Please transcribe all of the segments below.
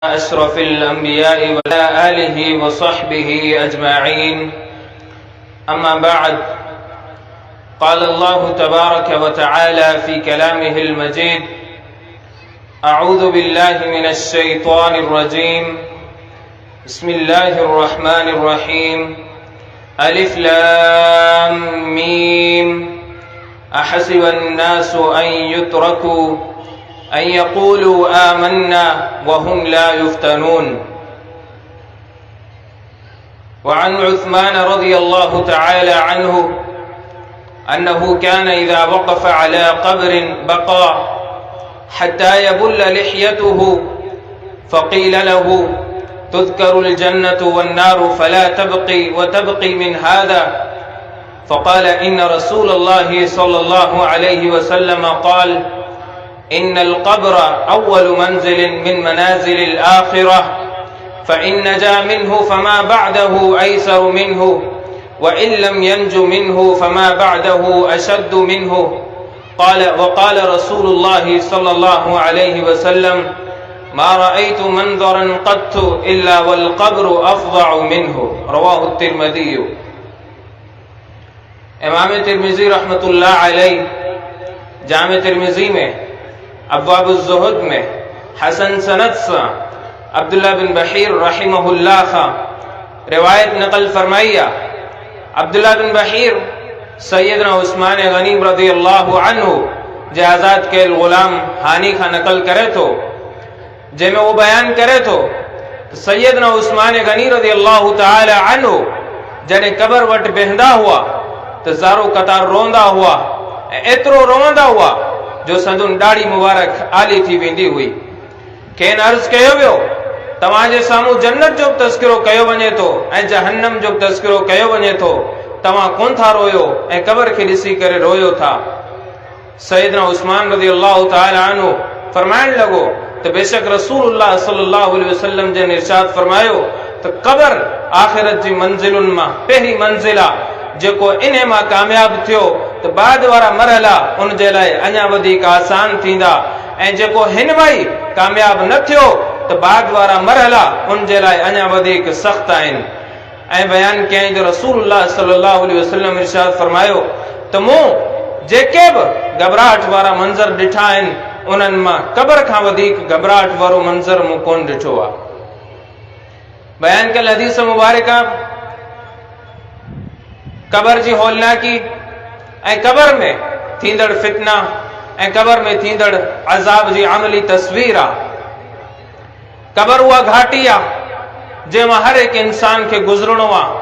أشرف الأنبياء وعلى آله وصحبه أجمعين أما بعد قال الله تبارك وتعالى في كلامه المجيد أعوذ بالله من الشيطان الرجيم بسم الله الرحمن الرحيم ألف لام ميم أحسب الناس أن يتركوا أن يقولوا آمنا وهم لا يفتنون وعن عثمان رضي الله تعالى عنه أنه كان إذا وقف على قبر بقى حتى يبل لحيته فقيل له تذكر الجنة والنار فلا تبقي وتبقي من هذا فقال إن رسول الله صلى الله عليه وسلم قال إن القبر أول منزل من منازل الآخرة فإن نجا منه فما بعده أيسر منه وإن لم ينج منه فما بعده أشد منه وقال رسول الله صلى الله عليه وسلم ما رأيت منظرا قط إلا والقبر أفظع منه رواه الترمذي। इमाम तिरमिजी रहमतुल्लाह अलैह जामे तिरमिजी में अब्वाबुज़्ज़ुहद में हसन सनद से अब्दुल्लाह बिन बहीर रहिमहुल्लाह का रिवायत नकल फरमाइया। अब्दुल्लाह बिन बहीर सैयदना उस्मान गनी रज़ियल्लाहु अन्हु जे आज़ाद के गुलाम हानी का नकल करे तो जेमें वो बयान करे तो सैयदना उस्मान गनी रज़ियल्लाहु ताला अन्हु जने कबर वट बेहंदा हुआ तो ज़ारो कतार रोंदा हुआ एतरो रोंदा हुआ जो संदुन दाढ़ी मुबारक आली थी वेंदी हुई। खेन अर्ज कयो वियो तव्हांजे साम्हूं जन्नत जो तस्करो कयो वञे थो ऐं जहन्नम जो तस्करो कयो वञे थो, तव्हां कोन था रोयो ऐं कबर खे ॾिसी करे रोयो था। सैयदना उस्मान रज़ियल्लाहु ताला अन्हु फरमाइण लॻो त बेशक रसूलुल्लाह सल्लल्लाहु अलैहि वसल्लम जन इरशाद फरमायो त कबर आखिरत जी मंजिलुनि मां पहिरीं मंजिल आहे, जेको इन्हे मां कामयाब थियो तो बाद वारा मरहला उन जे लाइ अञा वधीक आसान थींदा ऐं जेको हिन मां कामयाब न थियो तो बाद वारा मरहला उन जे लाइ अञा वधीक सख्त आहिनि। ऐं बयान कयईं जो रसूलुल्लाह सल्लल्लाहु अलैहि वसल्लम इरशाद फरमायो त मूं जेके बि घबराहट वारा मंज़र ॾिठा आहिनि उन्हनि मां कबर खां वधीक घबराहट वारो मंज़र मूं कोन ॾिठो आहे। बयान कयल हदीस मुबारका कबर जी होलनाकी ऐं कबर में थींदड़ फितना ऐं कबर में थींदड़ अज़ाब जी अमली तस्वीर आहे। कबर उहा घाटी आहे जंहिंमां हर एक इंसान खे गुज़रणो आहे।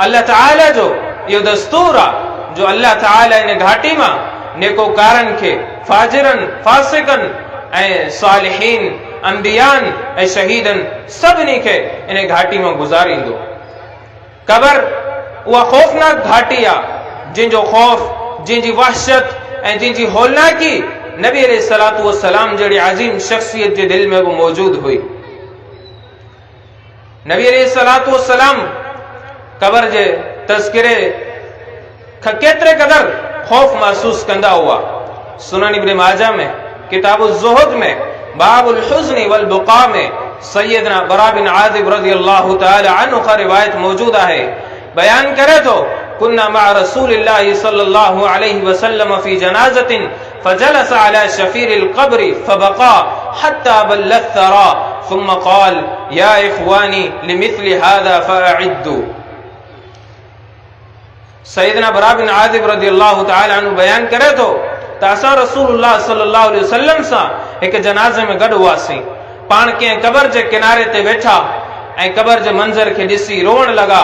अल्लाह ताला जो इहो दस्तूर आहे जो अल्लाह ताला इन घाटी मां नेकोकारनि खे फाजिरनि फासिकनि ऐं सालिहीन अंबियान ऐं शहीदनि सभिनी खे इन घाटी मां गुज़ारींदो। कबर उहा खौफनाक घाटी आहे जिंहिंजो खौफ जिंहिंजी वहशत ऐं जिंहिंजी होलनाकी नबी अलैहिस्सलातु वस्सलाम जहिड़ी अज़ीम शख्सियत जे दिल में बि मौजूद हुई। नबी अलैहिस्सलातु वस्सलाम कबर जे तज़किरे खां केतिरे क़दर खौफ महसूस कंदा हुआ। सुनन इब्न माजा में किताबुज़्ज़ुहद में बाबुल हुज़्न वल बुक़ा में सैयदना बरा बिन आज़िब रज़ियल्लाहु ताला अन्हु का रिवायत मौजूद है। बयान करे तो कुन्ना मा रसूलिल्लाहि सल्लल्लाहु अलैहि वसल्लम फी जनाज़तिन फजलस अला शफीरिल क़ब्र फबक़ा हत्ता बल्लत थरा थुम्मा क़ाल या इख़वानी लिमिथलि हाज़ा फ़अइद्दू। सैयदना बरा बिन आज़िब रज़ियल्लाहु ताला अन्हु बयान करे तो त असां रसूलुल्लाह सल्लल्लाहु अलैहि वसल्लम सां हिक जनाज़े में गॾु हुआसीं। पाण कंहिं कबर जे किनारे ते वेठा ऐं कबर जे मंज़र खे ॾिसी रोअण लॻा।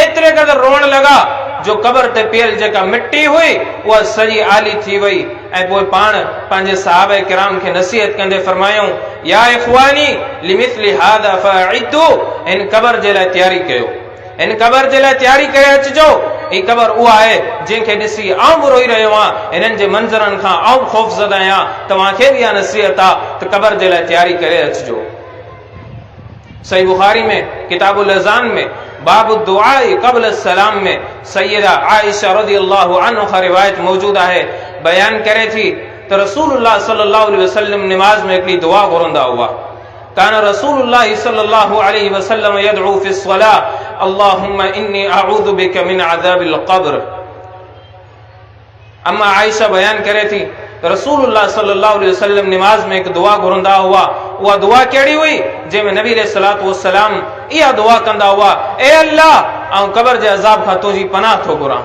एतिरे क़दर रोअण लॻा जो कबर ते पियल जेका मिट्टी हुई उहा सॼी आली थी वई। ऐं पोइ पाण पंहिंजे सहाबा किराम खे नसीहत कंदे फरमायूं या इख़वानी लिमिथलि हाज़ा फ़अइद्दू, इन कबर जे लाइ तयारी कयो, इन कबर जे लाइ तयारी करे अचिजो। ही कबर उहा आहे जंहिंखे ॾिसी आऊं बि रोई रहियो आहियां, हिननि जे मंज़रनि खां आऊं ख़ौफ़ज़दा आहियां। तव्हांखे बि इहा नसीहत आहे त कबर जे लाइ तयारी करे अचिजो। सही बुखारी में किताबुल अज़ान में बाबु दुआए क़ब्ल सलाम में सैयदा आयशा रज़ियल्लाहु अन्हा का रिवायत मौजूद है। बयान करे थी तो रसूलुल्लाह सल्लल्लाहु अलैहि वसल्लम नमाज में हिकिड़ी दुआ घुरंदा हुआ। कान रसूलुल्लाह सल्लल्लाहु अलैहि वसल्लम यदउ फी स्वलाह अल्लाहुम्मा इन्नी अऊदु बिका मिन अज़ाबिल क़ब्र। अम्मा आयशा बयान करे थी तो रसूलुल्लाह सल्लल्लाहु अलैहि वसल्लम नमाज में एक दुआ घुरंदा हुआ। उहा दुआ कहिड़ी हुई जंहिंमें नबी अलैहिस्सलातु वस्सलाम इहा दुआ कंदा हुआ, ए अल्लाह आऊं क़ब्र जे अज़ाब खां तुंहिंजी पनाह थो घुरां।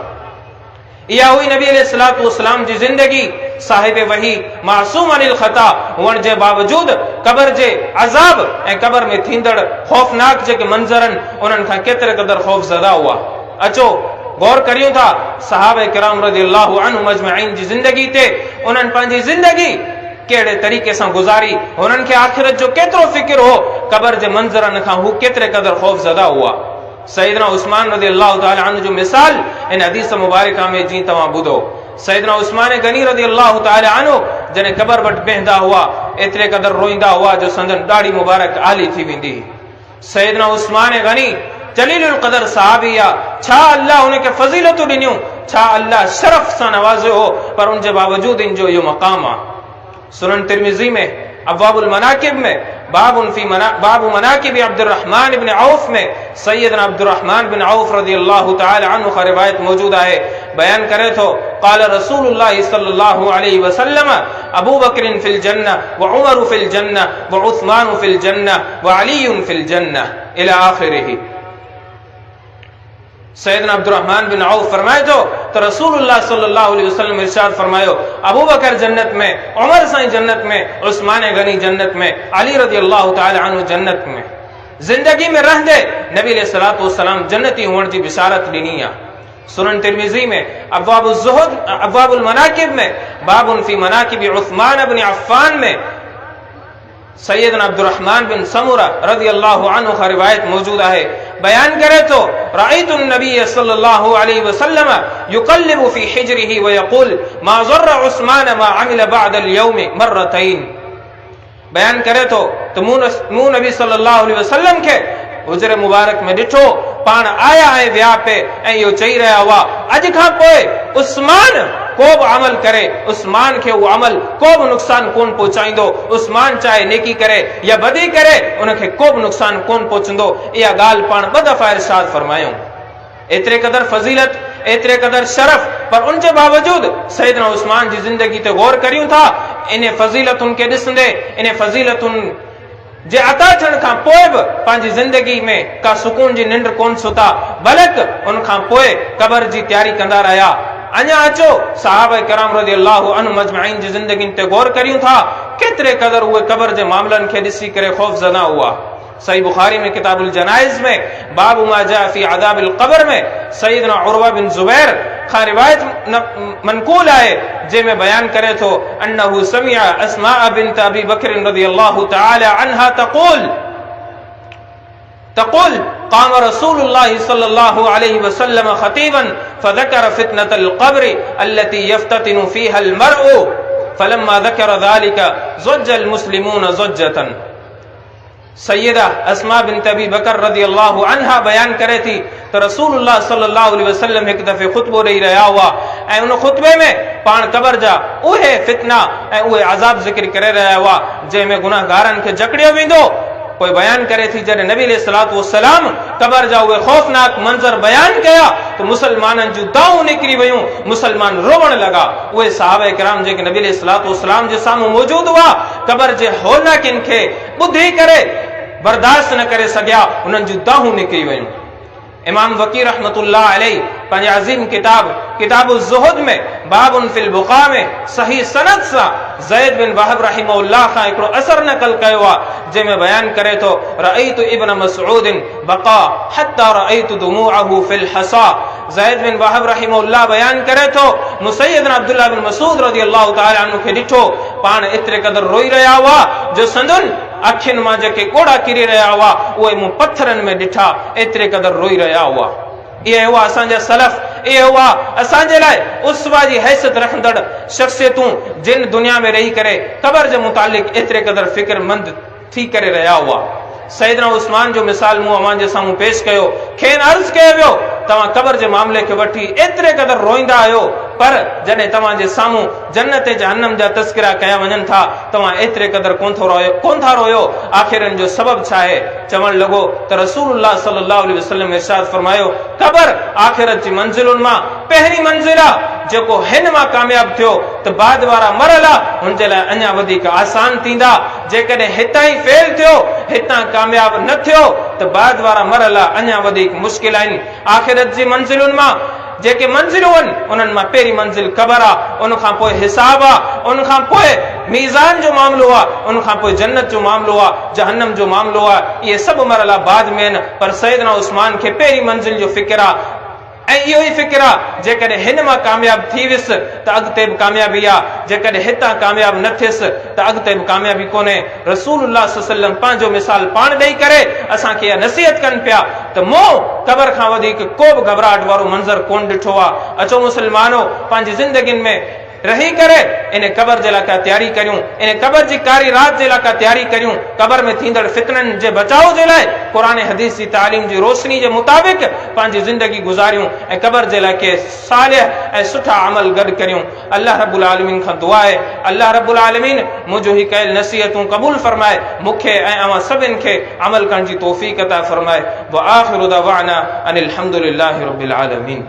इहा हुई नबी अलैहिस्सलातु वस्सलाम जी ज़िंदगी। साहिब वही मासूम अनिल ख़ता हुअण जे बावजूद क़ब्र जे अज़ाब ऐं क़ब्र में थींदड़ खौफ़नाक जेके मंज़रनि उन्हनि खां केतिरे क़दर खौफ़ज़दा हुआ। अचो गौर करियूं था सहाबा किराम रज़ियल्लाहु अन्हुम अजमईन जी ज़िंदगी ते। उन्हनि पंहिंजी ज़िंदगी कहिड़े तरीक़े सां गुज़ारी, हुननि खे आख़िरत जो केतिरो फ़िक्र हो, क़ब्र जे मंज़रनि खां हू केतिरे क़दर खौफ़ज़दा हुआ। सैयदना उस्मान रज़ियल्लाहु ताला अन्हु जो मिसाल इन हदीस मुबारका में जीअं तव्हां ॿुधो। सैयदना उस्मान गनी रज़ियल्लाहु ताला अन्हु जॾहिं क़ब्र वटि वेंदा हुआ एतिरे क़दर रोईंदा हुआ जो संदन ॾाढी मुबारक आली थी वेंदी। सैयदना उस्मान गनी जलीलुल क़दर सहाबी आहे। छा अल्लाह उनखे फज़ीलतूं ॾिनियूं, छा अल्लाह शरफ़ सां नवाज़ियो हो, पर उन जे बावजूद इन जो इहो मक़ाम आहे। सुनन तिरमिज़ी में अब्वाबुल मनाकिब में बाबु मनाकिब अब्दुर्रहमान इब्न औफ में सैयदना अब्दुर्रहमान बिन औफ रज़ियल्लाहु ताला अन्हु का रिवायत मौजूद है। बयान करे तो क़ाल रसूलुल्लाह सल्लल्लाहु अलैहि वसल्लम अबू बकर फिल जन्नह व उमर फिल जन्नह व उस्मान फिल जन्नह व अली फिल जन्नह इला आखिरिही। सैयदना अब्दुर्रहमान बिन औफ फरमाए तो रसूलुल्लाह सल्लल्लाहु अलैहि वसल्लम इरशाद फरमायो, अबू बकर जन्नत में, उमर साईं जन्नत में, उस्मान गनी जन्नत में, अली रज़ियल्लाहु ताला अन्हु जन्नत में। जिंदगी में रहंदे नबी अलैहिस्सलातु वस्सलाम जन्नती हुअण जी बिशारत ॾिनी आहे। सुनन तिरमिज़ी में अब्वाबुल ज़ुहद अब्वाबुल मनाकिब में बाबुन फी मनाकिब उस्मान इब्न अफ़्फ़ान में सैयदना अब्दुर्रहमान बिन समुरा रज़ियल्लाहु अन्हु का रिवायत मौजूद है। बयान करे तो रअयतु नबी सल्लल्लाहु अलैहि वसल्लम युक़ल्लिबु फी हिज्रिही व यक़ूल मा ज़र्र उस्मान मा अमिल बअदल यौम मर्रतैन। बयान करे तो मूं नबी सल्लल्लाहु अलैहि वसल्लम के हुजरे मुबारक में ॾिठो, पाण आया ऐं विया पे ऐं इहो चई रहिया हुआ, अॼु खां पोइ उस्मान को बि अमल करे, उस्मान के वो अमल को बि नुक़सान कोन पहुचाईंदो। उस्मान चाहे नेकी करे या बदी करे उनखे को बि नुक़सान कोन पहुचंदो। इहा ॻाल्हि पाण ॿ दफ़ा इरशाद फरमायूं। एतिरे क़दर फज़ीलत, एतिरे क़दर शरफ़, पर उन जे बावजूद सैयदना उस्मान जी ज़िंदगी ते गौर करियूं था। इन फज़ीलतुनि खे ॾिसंदे, इन फज़ीलतुनि जे अता थियण खां पोइ बि पंहिंजी ज़िंदगी में का सुकून जी निंड कोन सुता, बल्कि उन खां पोइ क़ब्र जी तैयारी कंदा रहिया। अञा अचो सहाबा किराम रज़ियल्लाहु अन्हुम अजमईन जी ज़िंदगी ते गौर करियूं था, केतिरे क़दर उहे क़ब्र जे मामलनि खे ॾिसी करे खौफ़ज़दा हुआ। सही बुखारी में किताबुल जनाइज़ में बाबु मा जा फी अज़ाबिल क़ब्र में सैयदना उरवा बिन ज़ुबैर खां रिवायत मनक़ूल आहे, जंहिंमें बयान करे थो अन्नहु समिअ अस्मा बिन्त अबी बकर रज़ियल्लाहु तआला अन्हा तक़ूल क़ाम रसूलुल्लाह सल्लल्लाहु अलैहि वसल्लम ख़तीबन फ़ज़कर फ़ितनतल क़ब्र अल्लती यफ़्ततिनु फ़ीहल मर्उ फ़लम्मा ज़करा ज़ालिका ज़ज्जल मुस्लिमून ज़ज्जतन। सैयदा अस्मा बिन्त अबी बकर रज़ियल्लाहु अन्हा बयान करे थी तो रसूलुल्लाह सल्लल्लाहु अलैहि वसल्लम एक दफ़े खुतबो ॾेई रहिया हुआ ऐं उन खुतबे में पाण क़ब्र जा उहे फितना ऐं उहे अज़ाब ज़िक्र करे रहिया हुआ जंहिंमें गुनाहगारनि खे जकड़ियो वेंदो। कोई बयान करे थी जॾहिं नबी अलैहिस्सलातु वस्सलाम क़ब्र जा उहे खौफ़नाक मंज़र बयान कया तो मुसलमाननि जूं दाऊं निकिरी वयूं, मुसलमान रोवण लॻा। उहे सहाबा किराम जेके नबी अलैहिस्सलातु वस्सलाम जे साम्हूं मौजूद हुआ, क़ब्र जे होलनाकिन खे ॿुधी करे बर्दाश्त न करे सघिया, उन्हनि जूं दाऊं निकिरी वयूं। इमाम वकी रहमतुल्लाह अलैहि पंहिंजे अज़ीम किताबुल ज़ुहद में बाबुन फिल बुक़ा में सही सनद सां ज़ैद बिन वहब रहिमहुल्लाह खां हिकिड़ो असर नक़ल कयो आहे, जंहिंमें बयान करे थो रअयतु इब्न मसऊद बक़ा हत्ता रअयतु दुमूअहु फिल हसा। ज़ैद बिन वहब रहिमहुल्लाह बयान करे थो मूं सैयदना अब्दुल्लाह बिन मसूद रज़ियल्लाहु ताला अन्हु खे ॾिठो, पाण एतिरे क़दर रोई रहिया हुआ जो संदुन अखियुनि मां जेके ॻोड़ा किरी रहिया हुआ उहे मूं पत्थरनि में ॾिठा, एतिरे क़दर रोई रहिया हुआ। इहे हुआ असांजा सलफ़, इहे हुआ असांजे लाइ उसवा जी हैसियत रखंदड़ शख़्सियतूं जिन दुनिया में रही करे क़ब्र जे मुतालिक़ एतिरे क़दर फ़िक्रमंद थी करे रहिया हुआ। सैयदना उस्मान जो मिसाल मूं अवां जे साम्हूं पेश कयो। खेनि अर्ज़ कयो वियो तव्हां क़ब्र जे मामले खे वठी एतिरे क़दर रोईंदा आहियो, पर जॾहिं तव्हांजे साम्हूं जन्नत जहन्नम जा तस्करा कया वञनि था तव्हां एतिरे क़दुरु कोन था रोयो। आख़िरनि जो सबबु छा आहे? चवण लॻो त रसूलुल्लाह सल्लल्लाहु अलैहि वसल्लम इरशाद फरमायो, क़बर आख़िरत जी मंज़िलुनि मां पहिरीं मंज़िल आहे। जेको हिन मां कामयाब थियो त बाद वारा मरल आहे हुन जे लाइ अञा वधीक आसान थींदा। जेकॾहिं हितां ई फेल थियो, हितां कामयाब न थियो त बाद वारा मरल आहे अञा वधीक मुश्किल आहिनि। आख़िरत जी मंज़िलुनि मां जेके मंज़िलूं आहिनि उन्हनि मां पहिरीं मंज़िल क़बर आहे, उन खां पोइ हिसाब आहे, उन खां पोइ मीज़ान जो मामिलो आहे, उन खां पोइ जन्नत जो मामिलो आहे, जहन्नम जो मामिलो आहे। इहे सभु मरला बाद में आहिनि, पर सैयदना उस्मान खे पहिरीं मंज़िल जो फ़िक्र आहे। ऐं इहो ई फ़िक्र आहे जेकॾहिं हिन मां कामयाब थी वियुसि त अॻिते बि कामयाबी आहे, जेकॾहिं हितां कामयाब न थियसि त अॻिते बि कामयाबी कोन्हे। रसूलुल्लाह सल्लल्लाहु अलैहि वसल्लम पंहिंजो मिसाल पाण ॾेई करे असांखे इहा नसीहत कनि पिया त मूं क़बर खां वधीक को बि घबराहट वारो मंज़र कोन ॾिठो आहे। अचो मुस्लमानो, पंहिंजी ज़िंदगियुनि में रही करे इन क़बर जे लाइ का तयारी करियूं, इन क़बर जी कारी रात जे लाइ का तयारी करियूं। क़बर में थींदड़ फितननि जे बचाव जे लाइ क़ुरान हदीस जी तालीम जी रोशनी जे मुताबिक़ पंहिंजी ज़िंदगी गुज़ारियूं ऐं क़बर जे लाइ के सालिह ऐं सुठा अमल गॾु करियूं। अल्लाह रब्बुल आलमीन खां दुआ आहे, अल्लाह रब्बुल आलमीन मुंहिंजो ही कयल नसीहतूं क़बूल फरमाए, मूंखे ऐं अवां सभिनि खे अमल करण जी तौफ़ीक़ अता फरमाए। व आख़िरु दअवाना अनिल हम्दुलिल्लाहि रब्बिल आलमीन।